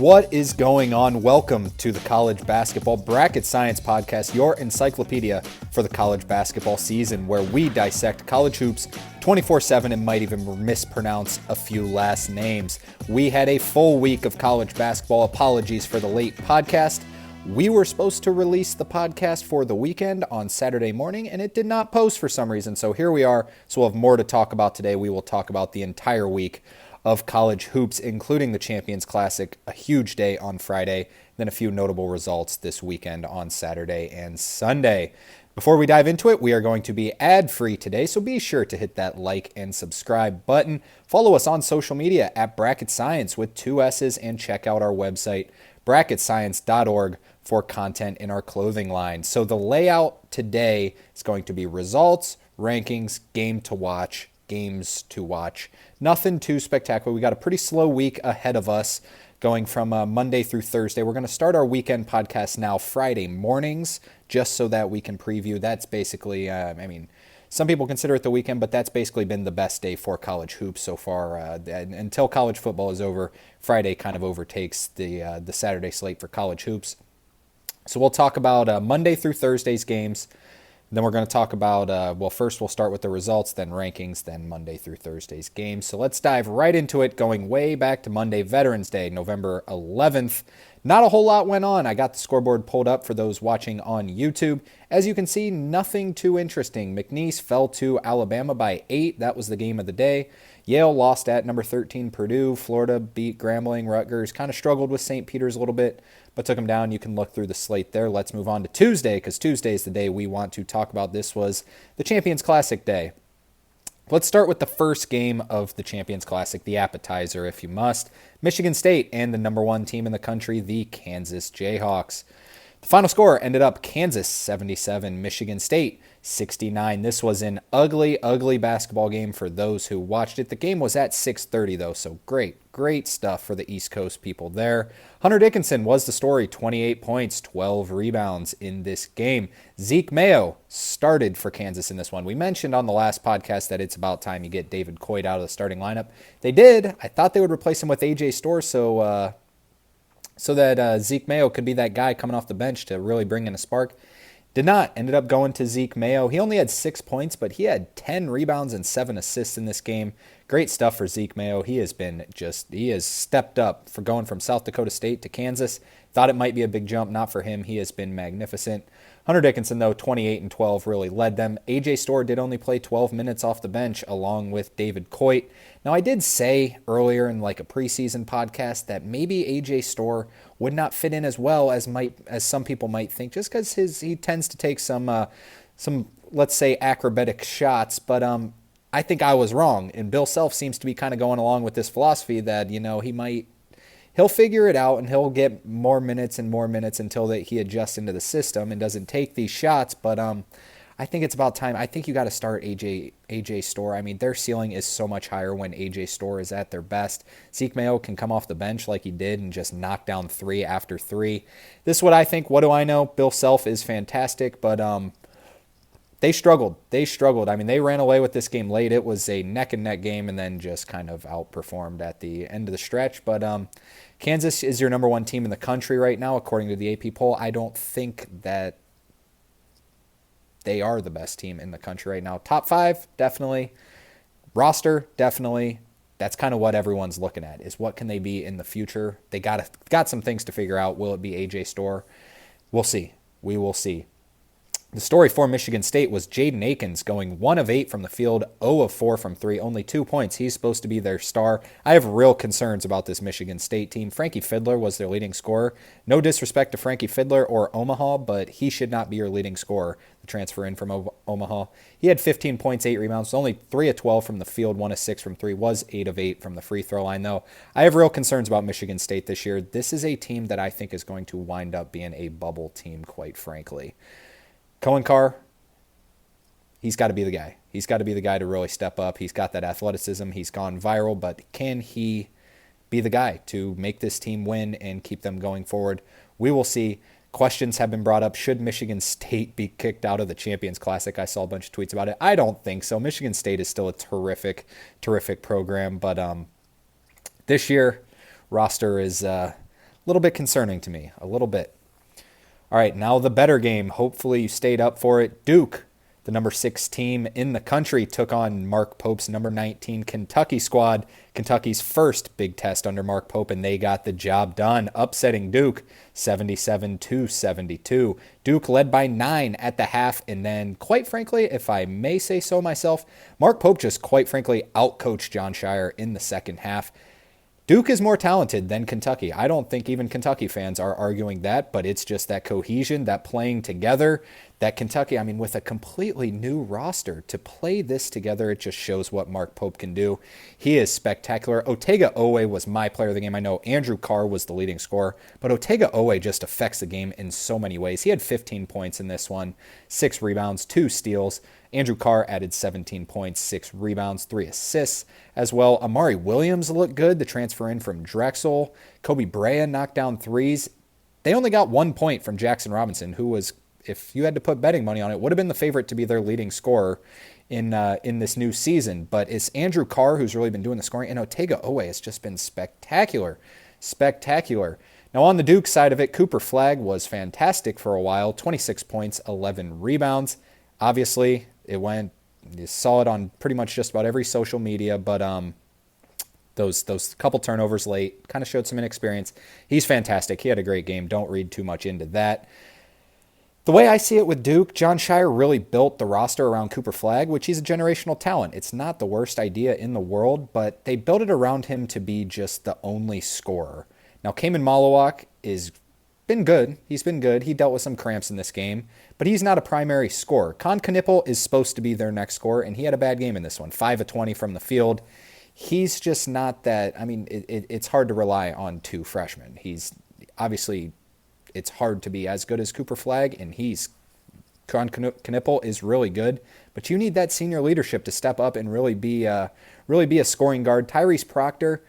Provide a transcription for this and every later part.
What is going on? Welcome to the College Basketball Bracket Science Podcast, your encyclopedia for the college basketball season, where we dissect college hoops 24/7 and might even mispronounce a few last names. We had a full week of college basketball. Apologies for the late podcast. We were supposed to release the podcast for the weekend on Saturday morning, and it did not post for some reason. So here we are. So we'll have more to talk about today. We will talk about the entire week of college hoops, including the Champions Classic, a huge day on Friday, then a few notable results this weekend on Saturday and Sunday. Before we dive into it, we are going to be ad-free today, so be sure to hit that like and subscribe button. Follow us on social media at Bracket Science with 2 S's, and check out our website, bracketscience.org, for content in our clothing line. So the layout today is going to be results, rankings, game to watch, games to watch. Nothing too spectacular. We got a pretty slow week ahead of us going from Monday through Thursday. We're going to start our weekend podcast now Friday mornings, just so that we can preview. That's basically, some people consider it the weekend, but that's basically been the best day for college hoops so far. Until college football is over, Friday kind of overtakes the Saturday slate for college hoops. So we'll talk about Monday through Thursday's games. Then we're going to talk about, first we'll start with the results, then rankings, then Monday through Thursday's games. So let's dive right into it, going way back to Monday, Veterans Day, November 11th. Not a whole lot went on. I got the scoreboard pulled up for those watching on YouTube. As you can see, nothing too interesting. McNeese fell to Alabama by 8. That was the game of the day. Yale lost at number 13 Purdue. Florida beat Grambling. Rutgers kind of struggled with St. Peter's a little bit, but took them down. You can look through the slate there. Let's move on to Tuesday, because Tuesday is the day we want to talk about. This was the Champions Classic day. Let's start with the first game of the Champions Classic, the appetizer, if you must. Michigan State and the number 1 team in the country, the Kansas Jayhawks. The final score ended up Kansas 77, Michigan State 69. This was an ugly, ugly basketball game for those who watched it. The game was at 6:30, though, so great stuff for the East Coast people there. Hunter Dickinson was the story, 28 points, 12 rebounds in this game. Zeke Mayo started for Kansas in this one. We mentioned on the last podcast that it's about time you get David Coit out of the starting lineup. They did. I thought they would replace him with A.J. Storr, so that Zeke Mayo could be that guy coming off the bench to really bring in a spark. Did not. Ended up going to Zeke Mayo. He only had 6 points, but he had 10 rebounds and 7 assists in this game. Great stuff for Zeke Mayo. He has stepped up for going from South Dakota State to Kansas. Thought it might be a big jump. Not for him. He has been magnificent. Hunter Dickinson, though, 28 and 12 really led them. A.J. Storr did only play 12 minutes off the bench along with David Coit. Now, I did say earlier in like a preseason podcast that maybe A.J. Storr would not fit in as well as some people might think, just because he tends to take some let's say acrobatic shots. But I think I was wrong, and Bill Self seems to be kind of going along with this philosophy that he'll figure it out and he'll get more minutes and more minutes until that he adjusts into the system and doesn't take these shots. But I think it's about time. I think you got to start A.J. Storr. I mean, their ceiling is so much higher when A.J. Storr is at their best. Zeke Mayo can come off the bench like he did and just knock down 3 after 3. This is what I think. What do I know? Bill Self is fantastic, but they struggled. I mean, they ran away with this game late. It was a neck-and-neck game and then just kind of outperformed at the end of the stretch. But Kansas is your number 1 team in the country right now, according to the AP poll. I don't think that they are the best team in the country right now. Top 5, definitely. Roster, definitely. That's kind of what everyone's looking at, is what can they be in the future. They got some things to figure out. Will it be A.J. Storr? We'll see. We will see. The story for Michigan State was Jaden Akins going 1 of 8 from the field, 0 of 4 from 3, only 2 points. He's supposed to be their star. I have real concerns about this Michigan State team. Frankie Fidler was their leading scorer. No disrespect to Frankie Fidler or Omaha, but he should not be your leading scorer, the transfer in from Omaha. He had 15 points, 8 rebounds, only 3 of 12 from the field, 1 of 6 from 3, was 8 of 8 from the free throw line, though. I have real concerns about Michigan State this year. This is a team that I think is going to wind up being a bubble team, quite frankly. Cohen Carr, he's got to be the guy. He's got to be the guy to really step up. He's got that athleticism. He's gone viral, but can he be the guy to make this team win and keep them going forward? We will see. Questions have been brought up. Should Michigan State be kicked out of the Champions Classic? I saw a bunch of tweets about it. I don't think so. Michigan State is still a terrific program, but this year roster is little bit concerning to me, a little bit. All right, now the better game. Hopefully you stayed up for it. Duke, the number 6 team in the country, took on Mark Pope's number 19 Kentucky squad. Kentucky's first big test under Mark Pope, and they got the job done, upsetting Duke 77-72. Duke led by 9 at the half, and then, quite frankly, if I may say so myself, Mark Pope just, quite frankly, outcoached Jon Scheyer in the second half. Duke is more talented than Kentucky. I don't think even Kentucky fans are arguing that, but it's just that cohesion, that playing together, that Kentucky, with a completely new roster, to play this together, it just shows what Mark Pope can do. He is spectacular. Otega Owe was my player of the game. I know Andrew Carr was the leading scorer, but Otega Owe just affects the game in so many ways. He had 15 points in this one, 6 rebounds, 2 steals. Andrew Carr added 17 points, 6 rebounds, 3 assists as well. Amari Williams looked good, the transfer in from Drexel. Kobe Brea knocked down threes. They only got 1 point from Jackson Robinson, who was, if you had to put betting money on it, would have been the favorite to be their leading scorer in this new season. But it's Andrew Carr who's really been doing the scoring, and Otega Owe has just been spectacular. Spectacular. Now on the Duke side of it, Cooper Flagg was fantastic for a while, 26 points, 11 rebounds. Obviously, you saw it on pretty much just about every social media, but those couple turnovers late kind of showed some inexperience. He's fantastic. He had a great game. Don't read too much into that. The way I see it with Duke, Jon Scheyer really built the roster around Cooper Flagg, which he's a generational talent. It's not the worst idea in the world, but they built it around him to be just the only scorer. Now, Kaman Malawak is been good. He's been good. He dealt with some cramps in this game, but he's not a primary scorer. Con Knipple is supposed to be their next scorer, and he had a bad game in this one. 5 of 20 from the field. He's just not that. It's hard to rely on 2 freshmen. He's obviously, it's hard to be as good as Cooper Flagg, and Con Knipple is really good, but you need that senior leadership to step up and really be a scoring guard. Tyrese Proctor,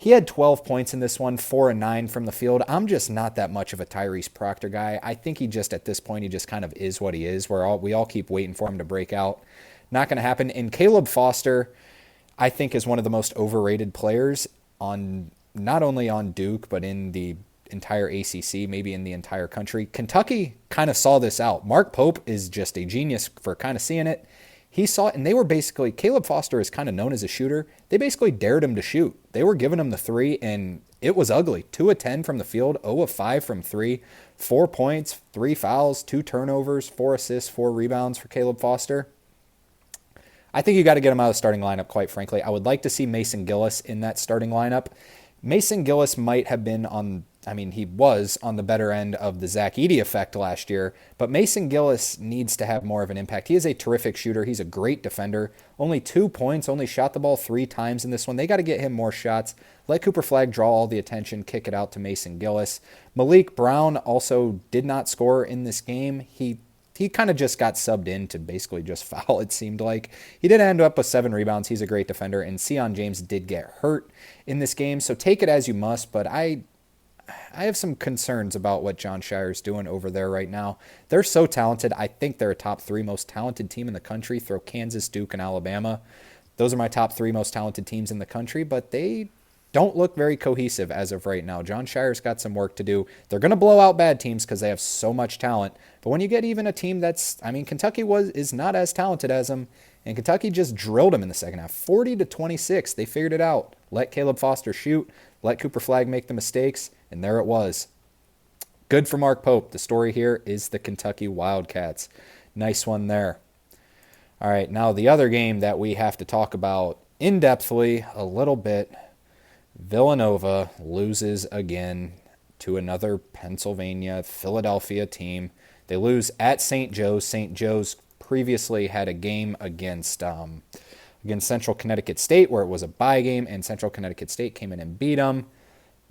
he had 12 points in this one, 4 and 9 from the field. I'm just not that much of a Tyrese Proctor guy. I think he just, at this point, he just kind of is what he is. We all keep waiting for him to break out. Not going to happen. And Caleb Foster, I think, is one of the most overrated players on not only on Duke, but in the entire ACC, maybe in the entire country. Kentucky kind of saw this out. Mark Pope is just a genius for kind of seeing it. He saw it, and they were basically, Caleb Foster is kind of known as a shooter. They basically dared him to shoot. They were giving him the 3, and it was ugly. 2 of 10 from the field, 0 of 5 from 3, 4 points, 3 fouls, 2 turnovers, 4 assists, 4 rebounds for Caleb Foster. I think you got to get him out of the starting lineup, quite frankly. I would like to see Mason Gillis in that starting lineup. Mason Gillis might have been he was on the better end of the Zach Edey effect last year, but Mason Gillis needs to have more of an impact. He is a terrific shooter. He's a great defender. Only 2 points, only shot the ball 3 times in this one. They got to get him more shots. Let Cooper Flagg draw all the attention, kick it out to Mason Gillis. Malik Brown also did not score in this game. He kind of just got subbed in to basically just foul, it seemed like. He did end up with 7 rebounds. He's a great defender, and Sion James did get hurt in this game, so take it as you must, but I have some concerns about what Jon Scheyer's doing over there right now. They're so talented. I think they're a top 3 most talented team in the country. Throw Kansas, Duke, and Alabama. Those are my top 3 most talented teams in the country, but they don't look very cohesive as of right now. Jon Scheyer's got some work to do. They're going to blow out bad teams because they have so much talent. But when you get even a team Kentucky is not as talented as them, and Kentucky just drilled them in the second half. 40-26. They figured it out. Let Caleb Foster shoot. Let Cooper Flagg make the mistakes. And there it was. Good for Mark Pope. The story here is the Kentucky Wildcats. Nice one there. All right, now the other game that we have to talk about in-depthly a little bit. Villanova loses again to another Philadelphia team. They lose at St. Joe's. St. Joe's previously had a game against Central Connecticut State where it was a bye game, and Central Connecticut State came in and beat them.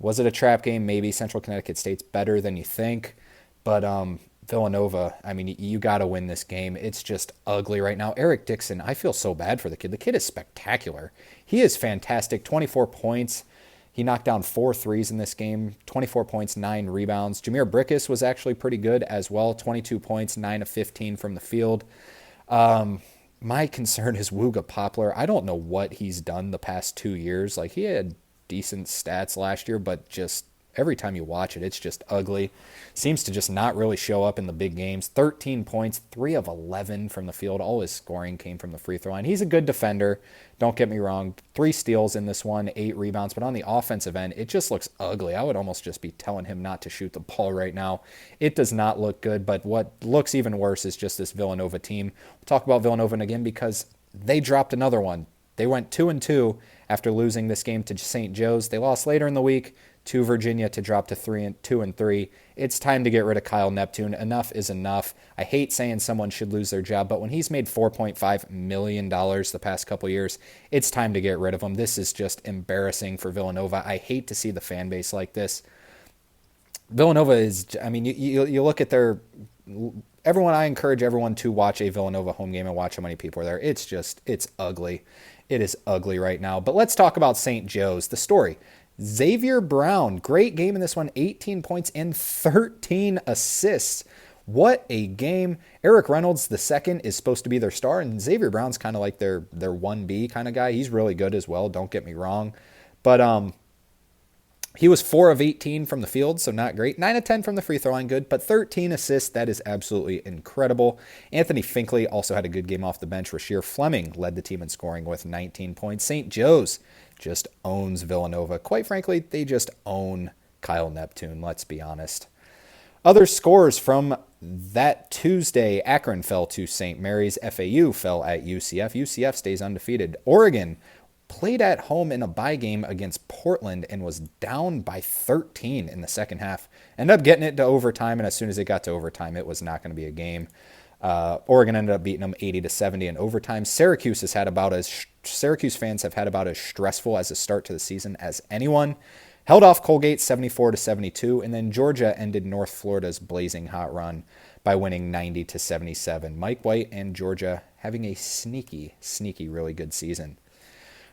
Was it a trap game? Maybe. Central Connecticut State's better than you think. But Villanova, you got to win this game. It's just ugly right now. Eric Dixon, I feel so bad for the kid. The kid is spectacular. He is fantastic. 24 points. He knocked down 4 threes in this game. 24 points, 9 rebounds. Jameer Brickus was actually pretty good as well. 22 points, 9 of 15 from the field. My concern is Wooga Poplar. I don't know what he's done the past 2 years. He had decent stats last year, but just every time you watch it, it's just ugly. Seems to just not really show up in the big games. 13 points, 3 of 11 from the field. All his scoring came from the free throw line. He's a good defender. Don't get me wrong. 3 steals in this one, 8 rebounds. But on the offensive end, it just looks ugly. I would almost just be telling him not to shoot the ball right now. It does not look good. But what looks even worse is just this Villanova team. We'll talk about Villanova again because they dropped another one. They went 2-2 after losing this game to St. Joe's. They lost later in the week to Virginia to drop to 2-3. It's time to get rid of Kyle Neptune. Enough is enough. I hate saying someone should lose their job, but when he's made $4.5 million the past couple years, it's time to get rid of him. This is just embarrassing for Villanova. I hate to see the fan base like this. Villanova is, I mean, you look at their... I encourage everyone to watch a Villanova home game and watch how many people are there. It's ugly. It is ugly right now. But let's talk about St. Joe's. The story. Xavier Brown, great game in this one, 18 points and 13 assists. What a game. Eric Reynolds, the second, is supposed to be their star, and Xavier Brown's kind of like their 1B kind of guy. He's really good as well, don't get me wrong. But he was 4 of 18 from the field, so not great. 9 of 10 from the free throw line, good. But 13 assists, that is absolutely incredible. Anthony Finkley also had a good game off the bench. Rasheer Fleming led the team in scoring with 19 points. St. Joe's just owns Villanova. Quite frankly, they just own Kyle Neptune, let's be honest. Other scores from that Tuesday, Akron fell to St. Mary's. FAU fell at UCF. UCF stays undefeated. Oregon played at home in a bye game against Portland and was down by 13 in the second half. Ended up getting it to overtime, and as soon as it got to overtime, it was not going to be a game. Oregon ended up beating them 80-70 in overtime. Syracuse fans have had about as stressful as a start to the season as anyone. Held off Colgate 74-72, and then Georgia ended North Florida's blazing hot run by winning 90-77. Mike White and Georgia having a sneaky, really good season.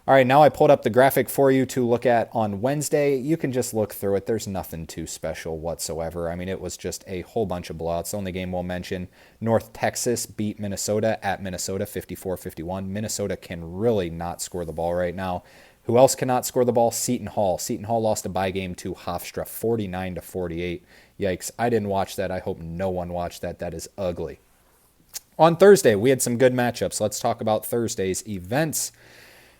All right, now I pulled up the graphic for you to look at on Wednesday. You can just look through it. There's nothing too special whatsoever. I mean, it was just a whole bunch of blowouts. The only game we'll mention, North Texas beat Minnesota at Minnesota 54-51. Minnesota can really not score the ball right now. Who else cannot score the ball? Seton Hall. Seton Hall lost a bye game to Hofstra 49-48. Yikes, I didn't watch that. I hope no one watched that. That is ugly. On Thursday, we had some good matchups. Let's talk about Thursday's events.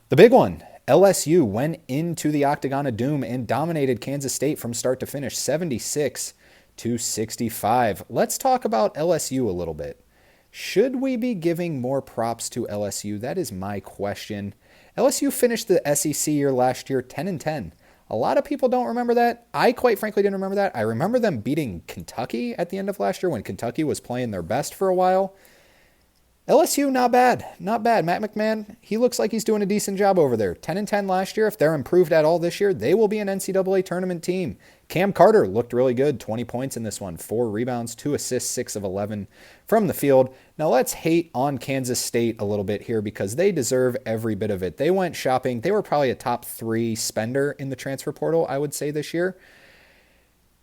The big one, LSU went into the Octagon of Doom and dominated Kansas State from start to finish, 76-65. Let's talk about LSU a little bit. Should we be giving more props to LSU? That is my question. LSU finished the SEC year last year 10-10. A lot of people don't remember that. I quite frankly didn't remember that. I remember them beating Kentucky at the end of last year when Kentucky was playing their best for a while. LSU, not bad. Not bad. Matt McMahon, he looks like he's doing a decent job over there. 10-10 last year. If they're improved at all this year, they will be an NCAA tournament team. Cam Carter looked really good. 20 points in this one. 4 rebounds, 2 assists, 6 of 11 from the field. Now let's hate on Kansas State a little bit here because they deserve every bit of it. They went shopping. They were probably a top 3 spender in the transfer portal, I would say, this year.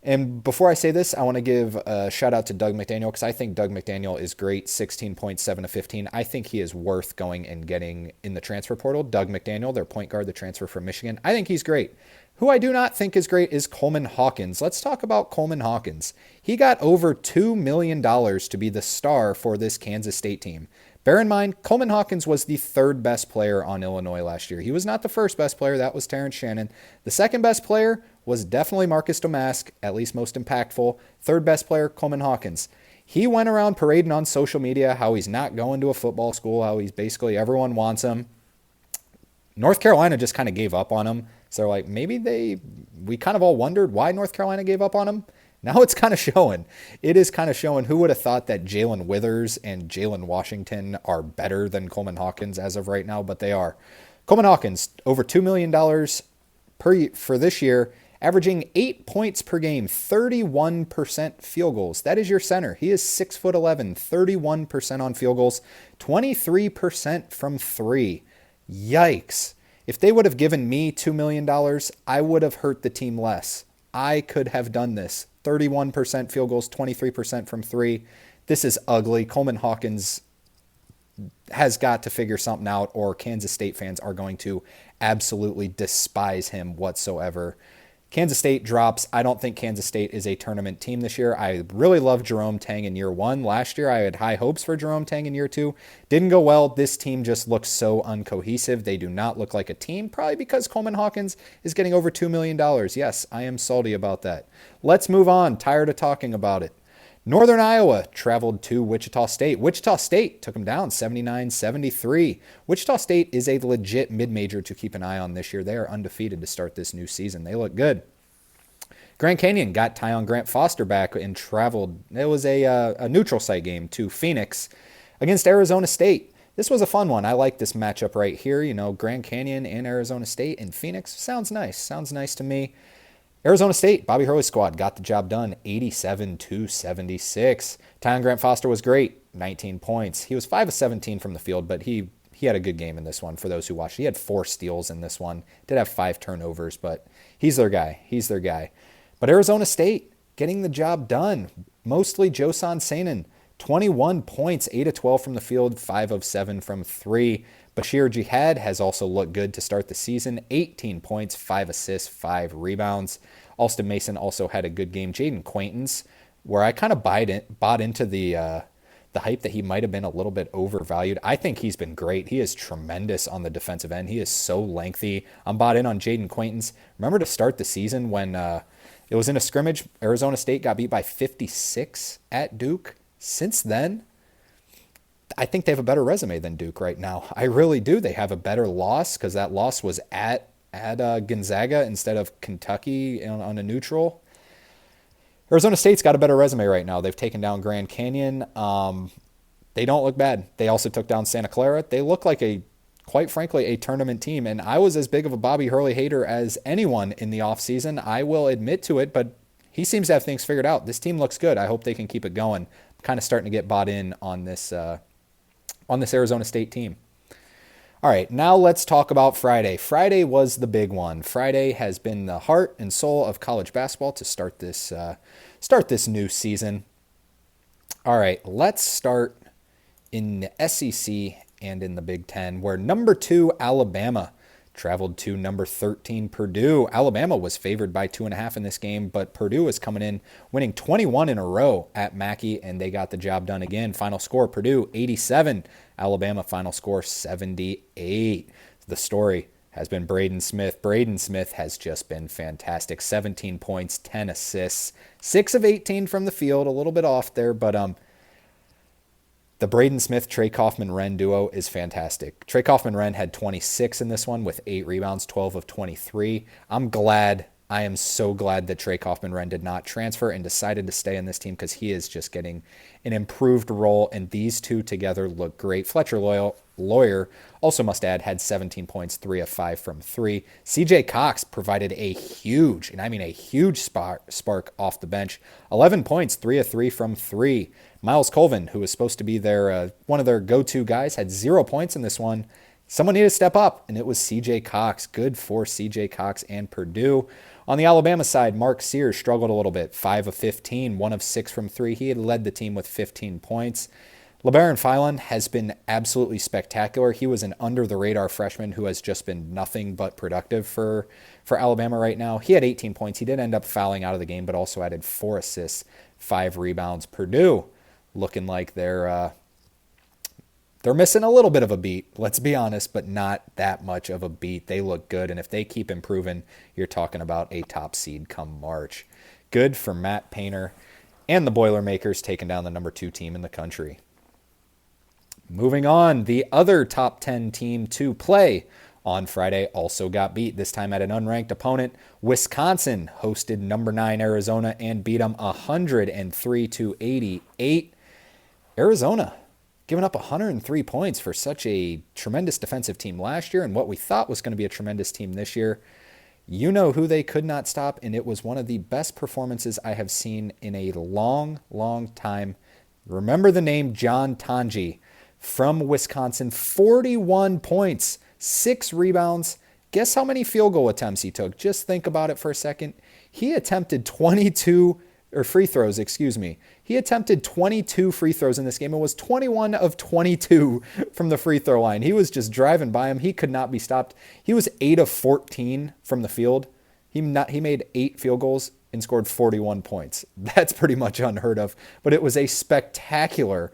And before I say this, I want to give a shout out to Doug McDaniel because I think Doug McDaniel is great, 16.7 of 15. I think he is worth going and getting in the transfer portal. Doug McDaniel, their point guard, the transfer from Michigan. I think he's great. Who I do not think is great is Coleman Hawkins. Let's talk about Coleman Hawkins. He got over $2 million to be the star for this Kansas State team. Bear in mind, Coleman Hawkins was the 3rd best player on Illinois last year. He was not the 1st best player. That was Terrence Shannon. The 2nd best player was definitely Marcus Domask, at least most impactful. 3rd best player, Coleman Hawkins. He went around parading on social media how he's not going to a football school, how he's basically everyone wants him. North Carolina just kind of gave up on him. So like maybe we kind of all wondered why North Carolina gave up on him. Now it's kind of showing. It is kind of showing. Who would have thought that Jalen Withers and Jalen Washington are better than Coleman Hawkins as of right now, but they are. Coleman Hawkins, over $2 million for this year, averaging 8 points per game, 31% field goals. That is your center. He is 6'11", 31% on field goals, 23% from 3. Yikes. If they would have given me $2 million, I would have hurt the team less. I could have done this. 31% field goals, 23% from 3. This is ugly. Coleman Hawkins has got to figure something out, or Kansas State fans are going to absolutely despise him whatsoever. Kansas State drops. I don't think Kansas State is a tournament team this year. I really love Jerome Tang in year one. Last year, I had high hopes for Jerome Tang in year two. Didn't go well. This team just looks so uncohesive. They do not look like a team, probably because Coleman Hawkins is getting over $2 million. Yes, I am salty about that. Let's move on. Tired of talking about it. Northern Iowa traveled to Wichita State. Wichita State took them down 79-73. Wichita State is a legit mid-major to keep an eye on this year. They are undefeated to start this new season. They look good. Grand Canyon got Tyon Grant Foster back and traveled. It was a neutral site game to Phoenix against Arizona State. This was a fun one. I like this matchup right here. You know, Grand Canyon and Arizona State in Phoenix. Sounds nice. Sounds nice to me. Arizona State, Bobby Hurley's squad got the job done, 87-76. Tyon Grant Foster was great, 19 points. He was 5 of 17 from the field, but he had a good game in this one for those who watched. He had 4 steals in this one. Did have 5 turnovers, but he's their guy. He's their guy. But Arizona State getting the job done, mostly Josan Sainin, 21 points, 8 of 12 from the field, 5 of 7 from 3. Bashir Jihad has also looked good to start the season. 18 points, 5 assists, 5 rebounds. Alston Mason also had a good game. Jaden Quaintance, where I kind of bought into the hype that he might have been a little bit overvalued. I think he's been great. He is tremendous on the defensive end. He is so lengthy. I'm bought in on Jaden Quaintance. Remember to start the season when it was in a scrimmage, Arizona State got beat by 56 at Duke. Since then, I think they have a better resume than Duke right now. I really do. They have a better loss because that loss was at Gonzaga instead of Kentucky on a neutral. Arizona State's got a better resume right now. They've taken down Grand Canyon. They don't look bad. They also took down Santa Clara. They look like quite frankly, a tournament team. And I was as big of a Bobby Hurley hater as anyone in the offseason. I will admit to it, but he seems to have things figured out. This team looks good. I hope they can keep it going. I'm kind of starting to get bought in on this Arizona State team. All right, now let's talk about Friday. Friday was the big one. Friday has been the heart and soul of college basketball to start this new season. All right, let's start in the SEC and in the Big Ten, where number 2 Alabama traveled to number 13 Purdue. Alabama was favored by 2.5 in this game, but Purdue is coming in winning 21 in a row at Mackey, and they got the job done again. Final score, Purdue 87, Alabama final score 78. The story has been Braden Smith. Braden Smith has just been fantastic. 17 points, 10 assists, 6 of 18 from the field, a little bit off there, but the Braden Smith, Trey Kaufman-Wren duo is fantastic. Trey Kaufman-Wren had 26 in this one with 8 rebounds, 12 of 23. I am so glad that Trey Kaufman-Wren did not transfer and decided to stay in this team because he is just getting an improved role, and these two together look great. Fletcher Lawyer, also must add, had 17 points, 3 of 5 from 3. CJ Cox provided a huge, and I mean a huge spark off the bench. 11 points, 3 of 3 from 3. Miles Colvin, who was supposed to be one of their go-to guys, had 0 points in this one. Someone needed to step up, and it was CJ Cox. Good for CJ Cox and Purdue. On the Alabama side, Mark Sears struggled a little bit. 5 of 15, 1 of 6 from 3. He had led the team with 15 points. LeBaron Philon has been absolutely spectacular. He was an under-the-radar freshman who has just been nothing but productive for Alabama right now. He had 18 points. He did end up fouling out of the game, but also added 4 assists, 5 rebounds. Purdue looking like they're missing a little bit of a beat, let's be honest, but not that much of a beat. They look good, and if they keep improving, you're talking about a top seed come March. Good for Matt Painter and the Boilermakers taking down the number 2 team in the country. Moving on, the other top 10 team to play on Friday also got beat, this time at an unranked opponent. Wisconsin hosted number 9 Arizona and beat them 103-88. Arizona giving up 103 points for such a tremendous defensive team last year and what we thought was going to be a tremendous team this year. You know who they could not stop, and it was one of the best performances I have seen in a long, long time. Remember the name John Tanji from Wisconsin, 41 points, 6 rebounds. Guess how many field goal attempts he took? Just think about it for a second. He attempted free throws. He attempted 22 free throws in this game and was 21 of 22 from the free throw line. He was just driving by him. He could not be stopped. He was 8 of 14 from the field. He made 8 field goals and scored 41 points. That's pretty much unheard of, but it was a spectacular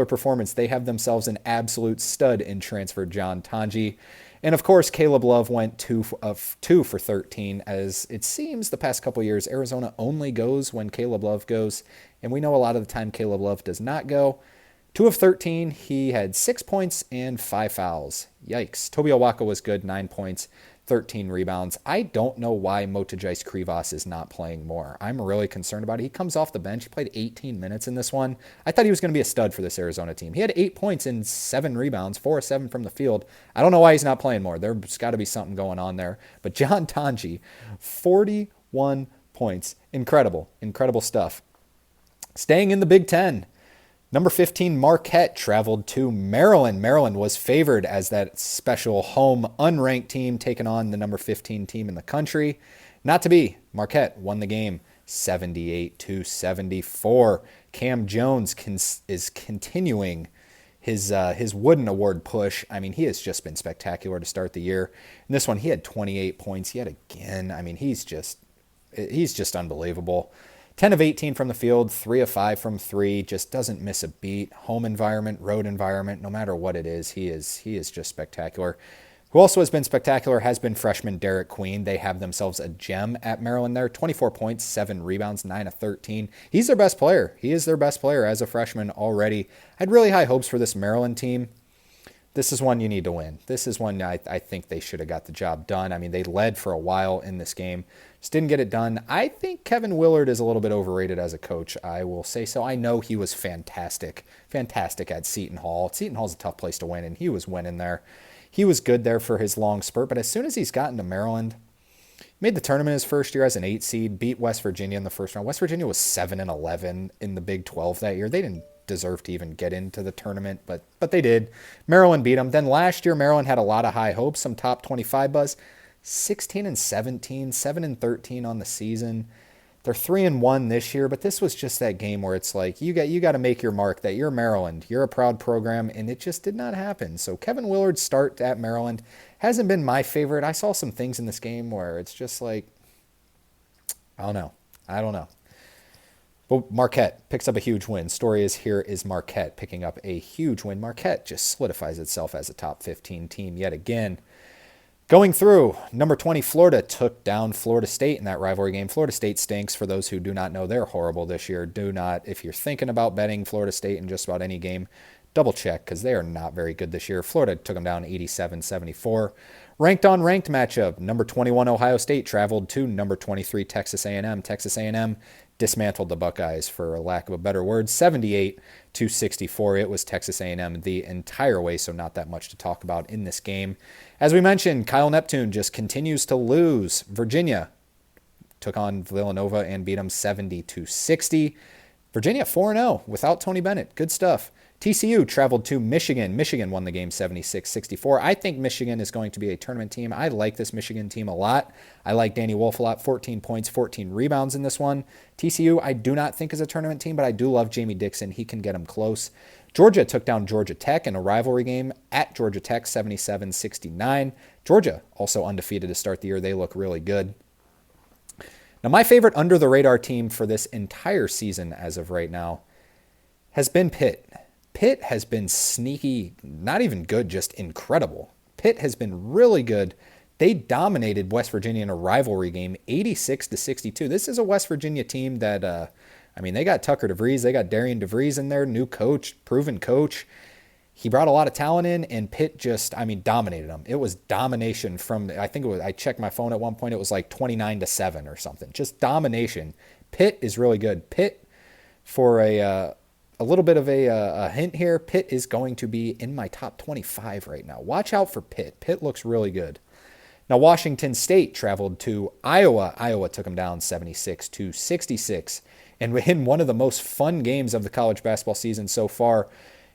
performance. They have themselves an absolute stud in transfer John Tonji. And of course, Caleb Love went 2 for 13, as it seems the past couple years, Arizona only goes when Caleb Love goes. And we know a lot of the time Caleb Love does not go. 2 of 13, he had 6 points and 5 fouls. Yikes. Toby Owaka was good, 9 points, 13 rebounds. I don't know why Motajais Krivas is not playing more. I'm really concerned about it. He comes off the bench. He played 18 minutes in this one. I thought he was going to be a stud for this Arizona team. He had 8 points and 7 rebounds, 4 of 7 from the field. I don't know why he's not playing more. There's got to be something going on there. But John Tonji, 41 points. Incredible stuff. Staying in the Big Ten, number 15, Marquette traveled to Maryland. Maryland was favored as that special home unranked team taking on the number 15 team in the country. Not to be. Marquette won the game 78-74. Cam Jones is continuing his Wooden Award push. I mean, he has just been spectacular to start the year. In this one, he had 28 points yet again. I mean, he's just unbelievable. 10 of 18 from the field, 3 of 5 from 3, just doesn't miss a beat. Home environment, road environment, no matter what it is, he is just spectacular. Who also has been spectacular has been freshman Derek Queen. They have themselves a gem at Maryland there. 24 points, 7 rebounds, 9 of 13. He's their best player. He is their best player as a freshman already. I had really high hopes for this Maryland team. This is one you need to win. This is one I think they should have got the job done. I mean, they led for a while in this game. Just didn't get it done. I think Kevin Willard is a little bit overrated as a coach. I will say so. I know he was fantastic at Seton Hall. Seton Hall's a tough place to win, and he was winning there. He was good there for his long spurt, but as soon as he's gotten to Maryland, made the tournament his first year as an 8 seed, beat West Virginia in the first round. West Virginia was 7-11 in the Big 12 that year. They didn't deserve to even get into the tournament, but they did. Maryland beat them. Then last year, Maryland had a lot of high hopes, some top 25 buzz. 16-17, 7-13 on the season. They're 3-1 this year, but this was just that game where it's like you got to make your mark that you're Maryland, you're a proud program, and it just did not happen. So Kevin Willard's start at Maryland hasn't been my favorite. I saw some things in this game where it's just like, I don't know. But Marquette picks up a huge win. Story is here is Marquette picking up a huge win. Marquette just solidifies itself as a top 15 team yet again. Going through, number 20, Florida took down Florida State in that rivalry game. Florida State stinks. For those who do not know, they're horrible this year. Do not, if you're thinking about betting Florida State in just about any game, double check because they are not very good this year. Florida took them down 87-74. Ranked on ranked matchup, number 21 Ohio State traveled to number 23 Texas A&M. Texas A&M dismantled the Buckeyes, for lack of a better word, 78-64. It was Texas A&M the entire way, so not that much to talk about in this game. As we mentioned, Kyle Neptune just continues to lose. Virginia took on Villanova and beat them 70-60. Virginia 4-0 without Tony Bennett. Good stuff. TCU traveled to Michigan. Michigan won the game 76-64. I think Michigan is going to be a tournament team. I like this Michigan team a lot. I like Danny Wolf a lot. 14 points, 14 rebounds in this one. TCU, I do not think is a tournament team, but I do love Jamie Dixon. He can get them close. Georgia took down Georgia Tech in a rivalry game at Georgia Tech, 77-69. Georgia also undefeated to start the year. They look really good. Now, my favorite under-the-radar team for this entire season as of right now has been Pitt. Pitt has been sneaky, not even good, just incredible. Pitt has been really good. They dominated West Virginia in a rivalry game, 86-62. This is a West Virginia team that, they got Tucker DeVries. They got Darian DeVries in there, new coach, proven coach. He brought a lot of talent in, and Pitt just, dominated them. It was domination from, I checked my phone at one point, it was like 29-7 or something. Just domination. Pitt is really good. Pitt, for a little bit of a hint here, Pitt is going to be in my top 25 right now. Watch out for Pitt. Pitt looks really good. Now, Washington State traveled to Iowa. Iowa took them down 76-66. And in one of the most fun games of the college basketball season so far,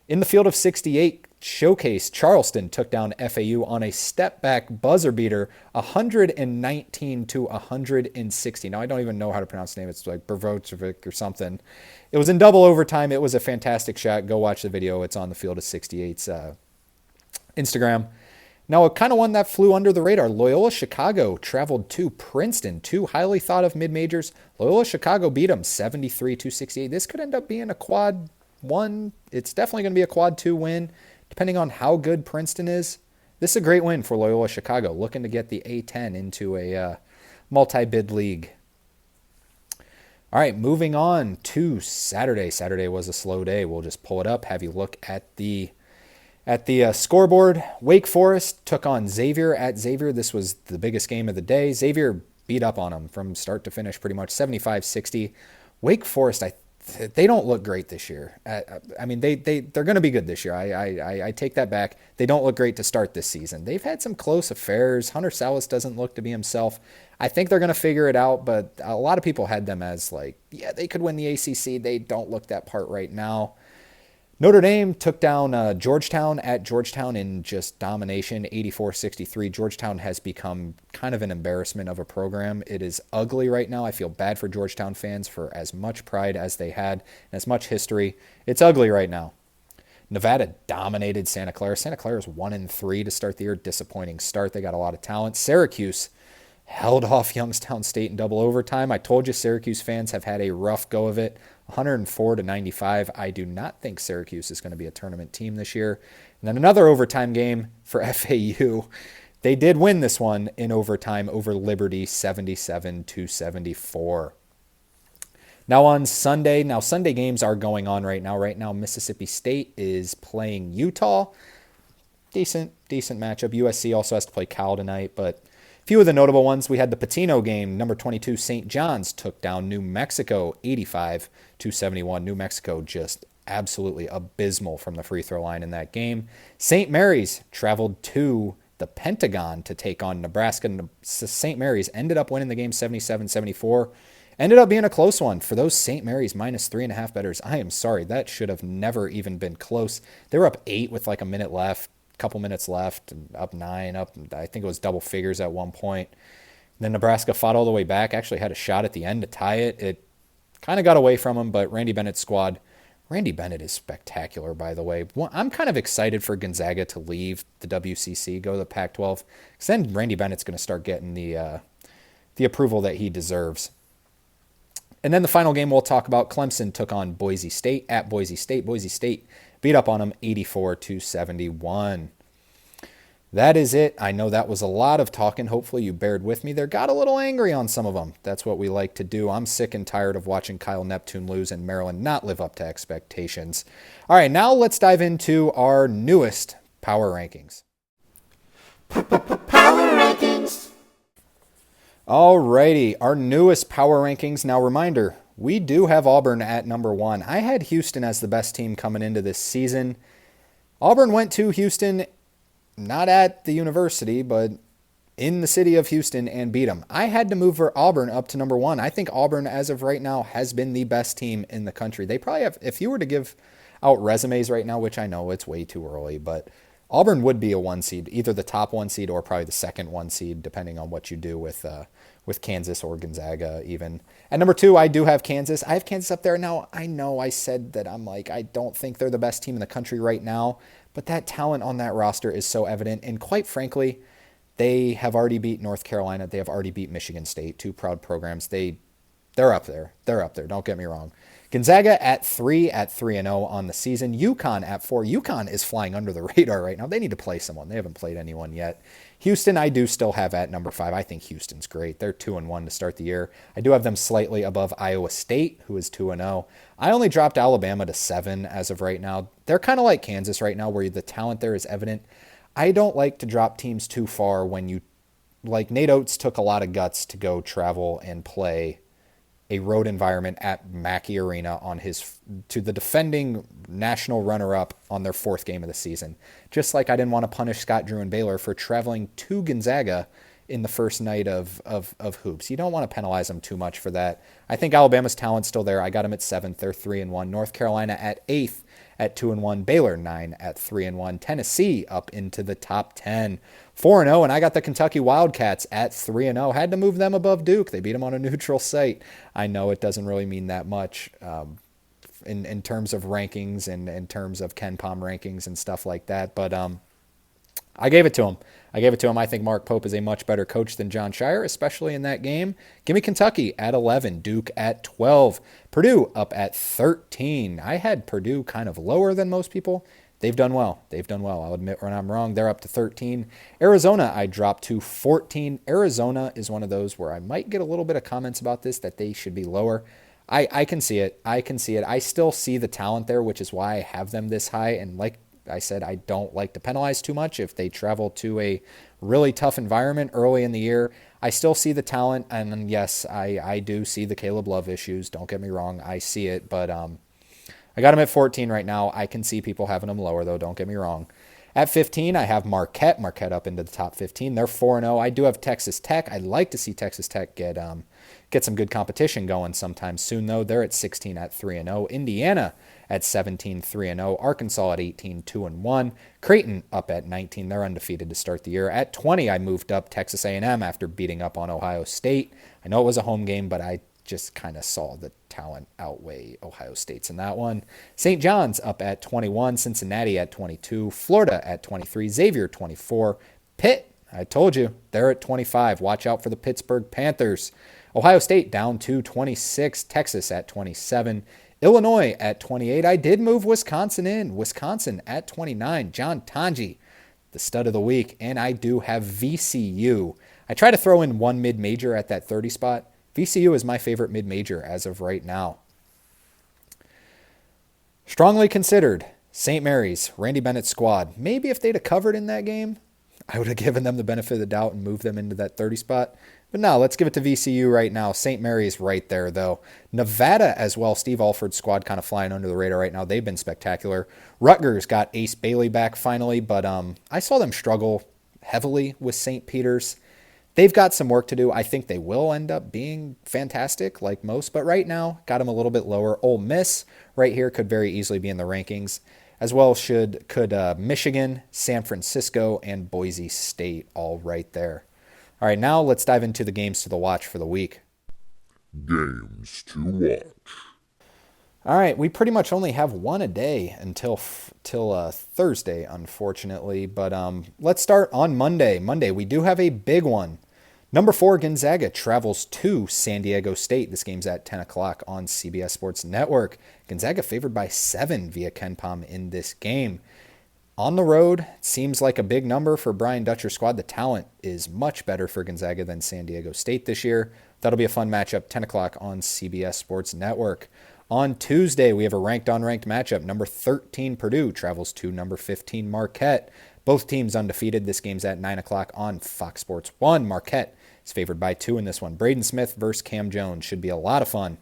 in the field of 68 showcase, Charleston took down FAU on a step-back buzzer beater, 119-160. Now, I don't even know how to pronounce the name. It's like Bravocevic or something. It was in double overtime. It was a fantastic shot. Go watch the video. It's on the field of 68's Instagram. Now, a kind of one that flew under the radar, Loyola Chicago traveled to Princeton, two highly thought of mid-majors. Loyola Chicago beat them 73-68. This could end up being a quad one. It's definitely going to be a quad two win, depending on how good Princeton is. This is a great win for Loyola Chicago, looking to get the A10 into a multi-bid league. All right, moving on to Saturday. Saturday was a slow day. We'll just pull it up, have you look at the scoreboard. Wake Forest took on Xavier at Xavier. This was the biggest game of the day. Xavier beat up on them from start to finish pretty much, 75-60. Wake Forest, they don't look great this year. I mean, they're going to be good this year. I take that back. They don't look great to start this season. They've had some close affairs. Hunter Salas doesn't look to be himself. I think they're going to figure it out, but a lot of people had them as like, yeah, they could win the ACC. They don't look that part right now. Notre Dame took down Georgetown at Georgetown in just domination, 84-63. Georgetown has become kind of an embarrassment of a program. It is ugly right now. I feel bad for Georgetown fans for as much pride as they had and as much history. It's ugly right now. Nevada dominated Santa Clara. Santa Clara is 1-3 to start the year. Disappointing start. They got a lot of talent. Syracuse held off Youngstown State in double overtime. I told you Syracuse fans have had a rough go of it. 104-95. I do not think Syracuse is going to be a tournament team this year. And then another overtime game for FAU. They did win this one in overtime over Liberty, 77-74. Now on Sunday, Sunday games are going on right now. Right now, Mississippi State is playing Utah. Decent matchup. USC also has to play Cal tonight, but a few of the notable ones, we had the Patino game. Number 22, St. John's took down New Mexico 85-71. New Mexico just absolutely abysmal from the free throw line in that game. St. Mary's traveled to the Pentagon to take on Nebraska. St. Mary's ended up winning the game 77-74. Ended up being a close one. For those St. Mary's minus 3.5 bettors, I am sorry. That should have never even been close. They were up 8 with like a minute left. Couple minutes left, up 9, I think it was double figures at one point. Then Nebraska fought all the way back, actually had a shot at the end to tie it. It kind of got away from him, but Randy Bennett's squad, Randy Bennett is spectacular, by the way. I'm kind of excited for Gonzaga to leave the WCC, go to the Pac-12, because then Randy Bennett's going to start getting the approval that he deserves. And then the final game we'll talk about, Clemson took on Boise State at Boise State. Boise State beat up on them 84-71. That is it. I know that was a lot of talking. Hopefully you bared with me there. Got a little angry on some of them. That's what we like to do. I'm sick and tired of watching Kyle Neptune lose and Maryland not live up to expectations. All right, now let's dive into our newest power rankings. Power rankings. Alrighty, our newest power rankings. Now, reminder, we do have Auburn at number 1. I had Houston as the best team coming into this season. Auburn went to Houston, not at the university, but in the city of Houston, and beat them. I had to move for Auburn up to number 1. I think Auburn, as of right now, has been the best team in the country. They probably have, if you were to give out resumes right now, which I know it's way too early, but Auburn would be a 1 seed, either the top 1 seed or probably the second 1 seed, depending on what you do with Kansas or Gonzaga even. At number 2, I do have Kansas. I have Kansas up there. Now, I know I said that I don't think they're the best team in the country right now, but that talent on that roster is so evident. And quite frankly, they have already beat North Carolina. They have already beat Michigan State, 2 proud programs. They're up there. They're up there. Don't get me wrong. Gonzaga at 3-0 on the season. UConn at 4. UConn is flying under the radar right now. They need to play someone. They haven't played anyone yet. Houston, I do still have at number 5. I think Houston's great. They're 2-1 to start the year. I do have them slightly above Iowa State, who is 2-0. I only dropped Alabama to 7 as of right now. They're kind of like Kansas right now, where the talent there is evident. I don't like to drop teams too far when you, like Nate Oates took a lot of guts to go travel and play a road environment at Mackey Arena to the defending national runner-up on their 4th game of the season. Just like I didn't want to punish Scott Drew and Baylor for traveling to Gonzaga in the first night of hoops. You don't want to penalize them too much for that. I think Alabama's talent's still there. I got them at 7th. They're 3-1. North Carolina at 8th at 2-1. Baylor 9 at 3-1. Tennessee up into the top 10. 4-0, and I got the Kentucky Wildcats at 3-0. Had to move them above Duke. They beat them on a neutral site. I know it doesn't really mean that much in terms of rankings and in terms of Ken Palm rankings and stuff like that, but I gave it to him. I think Mark Pope is a much better coach than John Shire, especially in that game. Give me Kentucky at 11, Duke at 12, Purdue up at 13. I had Purdue kind of lower than most people. They've done well. I'll admit when I'm wrong. They're up to 13. Arizona, I dropped to 14. Arizona is one of those where I might get a little bit of comments about this, that they should be lower. I can see it. I still see the talent there, which is why I have them this high. And like I said, I don't like to penalize too much if they travel to a really tough environment early in the year. I still see the talent, and yes, I do see the Caleb Love issues. Don't get me wrong. I see it, but I got them at 14 right now. I can see people having them lower, though. Don't get me wrong. At 15, I have Marquette. Marquette up into the top 15. They're 4-0. I do have Texas Tech. I'd like to see Texas Tech get some good competition going sometime soon, though. They're at 16 at 3-0. Indiana at 17, 3-0. Arkansas at 18, 2-1. Creighton up at 19. They're undefeated to start the year. At 20, I moved up Texas A&M after beating up on Ohio State. I know it was a home game, but I just kind of saw the talent outweigh Ohio State's in that one. St. John's up at 21, Cincinnati at 22, Florida at 23, Xavier 24, Pitt, I told you, they're at 25. Watch out for the Pittsburgh Panthers. Ohio State down to 26, Texas at 27, Illinois at 28. I did move Wisconsin in. Wisconsin at 29, John Tanji, the stud of the week, and I do have VCU. I try to throw in one mid-major at that 30 spot. VCU is my favorite mid-major as of right now. Strongly considered, St. Mary's, Randy Bennett's squad. Maybe if they'd have covered in that game, I would have given them the benefit of the doubt and moved them into that 30 spot. But no, let's give it to VCU right now. St. Mary's right there, though. Nevada as well. Steve Alford's squad kind of flying under the radar right now. They've been spectacular. Rutgers got Ace Bailey back finally, but I saw them struggle heavily with St. Peter's. They've got some work to do. I think they will end up being fantastic like most, but right now got them a little bit lower. Ole Miss right here could very easily be in the rankings, as well could Michigan, San Francisco, and Boise State all right there. All right, now let's dive into the games to watch for the week. Games to watch. All right, we pretty much only have one a day until Thursday, unfortunately. But let's start on Monday. Monday, we do have a big one. Number 4, Gonzaga travels to San Diego State. This game's at 10 o'clock on CBS Sports Network. Gonzaga favored by 7 via KenPom in this game. On the road, seems like a big number for Brian Dutcher's squad. The talent is much better for Gonzaga than San Diego State this year. That'll be a fun matchup, 10 o'clock on CBS Sports Network. On Tuesday, we have a ranked-on-ranked matchup. Number 13, Purdue travels to number 15, Marquette. Both teams undefeated. This game's at 9 o'clock on Fox Sports 1. Marquette is favored by 2 in this one. Braden Smith versus Cam Jones should be a lot of fun.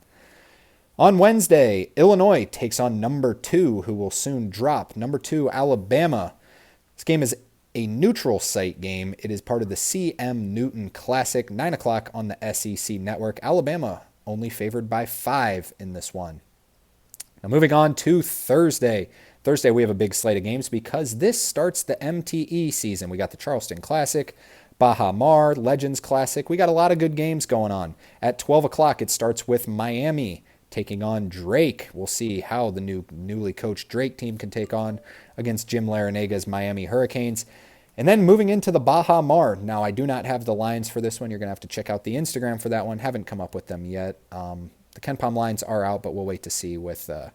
On Wednesday, Illinois takes on number 2, who will soon drop. Number 2, Alabama. This game is a neutral site game. It is part of the CM Newton Classic, 9 o'clock on the SEC Network. Alabama only favored by 5 in this one. Now moving on to Thursday. Thursday we have a big slate of games because this starts the MTE season. We got the Charleston Classic, Baha Mar, Legends Classic. We got a lot of good games going on. At 12 o'clock it starts with Miami taking on Drake. We'll see how the newly coached Drake team can take on against Jim Larinaga's Miami Hurricanes. And then moving into the Baha Mar. Now, I do not have the lines for this one. You're going to have to check out the Instagram for that one. Haven't come up with them yet. The KenPom lines are out, but we'll wait to see with the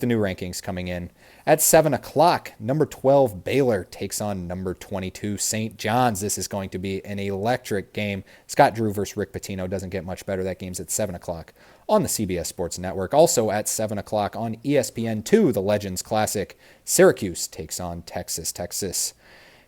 new rankings coming in. At 7 o'clock, number 12 Baylor takes on number 22 St. John's. This is going to be an electric game. Scott Drew versus Rick Pitino doesn't get much better. That game's at 7 o'clock on the CBS Sports Network. Also at 7 o'clock on ESPN2, the Legends Classic. Syracuse takes on Texas. Texas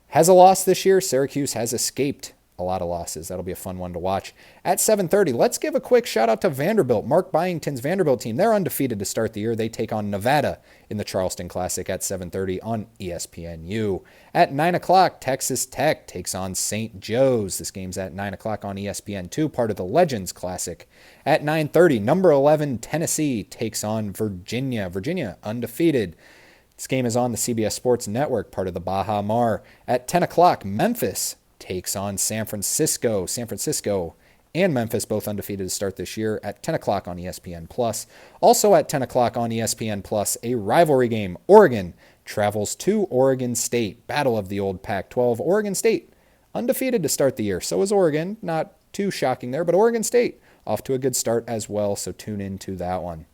has a loss this year. Syracuse has escaped a lot of losses. That'll be a fun one to watch. At 7:30, let's give a quick shout out to Vanderbilt. Mark Byington's Vanderbilt team. They're undefeated to start the year. They take on Nevada in the Charleston Classic at 7:30 on ESPNU. At 9 o'clock, Texas Tech takes on St. Joe's. This game's at 9 o'clock on ESPN2, part of the Legends Classic. At 9:30, number 11 Tennessee takes on Virginia. Virginia undefeated. This game is on the CBS Sports Network, part of the Baha Mar. At 10 o'clock, Memphis takes on San Francisco. San Francisco and Memphis both undefeated to start this year at 10 o'clock on ESPN+. Also at 10 o'clock on ESPN+, a rivalry game. Oregon travels to Oregon State. Battle of the old Pac-12. Oregon State, undefeated to start the year. So is Oregon. Not too shocking there, but Oregon State off to a good start as well, so tune into that one.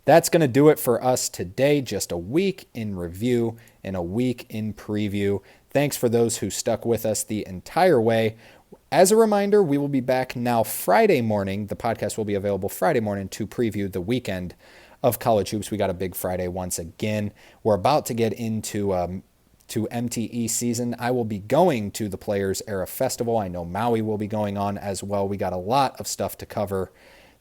That's going to do it for us today. Just a week in review and a week in preview. Thanks for those who stuck with us the entire way. As a reminder, we will be back now Friday morning. The podcast will be available Friday morning to preview the weekend of college hoops. We got a big Friday once again. We're about to get into MTE season. I will be going to the Players Era Festival. I know Maui will be going on as well. We got a lot of stuff to cover.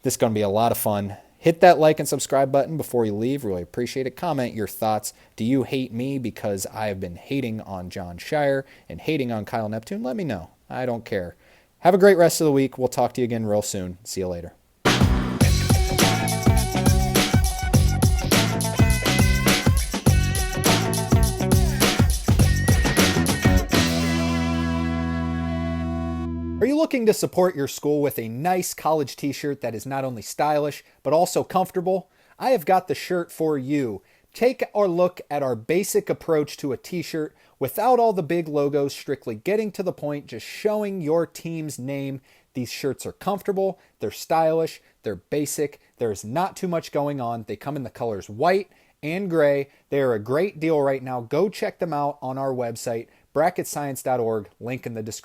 This is going to be a lot of fun. Hit that like and subscribe button before you leave. Really appreciate it. Comment your thoughts. Do you hate me because I've been hating on John Shire and hating on Kyle Neptune? Let me know. I don't care. Have a great rest of the week. We'll talk to you again real soon. See you later. Are you looking to support your school with a nice college t-shirt that is not only stylish, but also comfortable? I have got the shirt for you. Take a look at our basic approach to a t-shirt without all the big logos, strictly getting to the point, just showing your team's name. These shirts are comfortable, they're stylish, they're basic, there's not too much going on. They come in the colors white and gray. They are a great deal right now. Go check them out on our website, bracketscience.org, link in the description.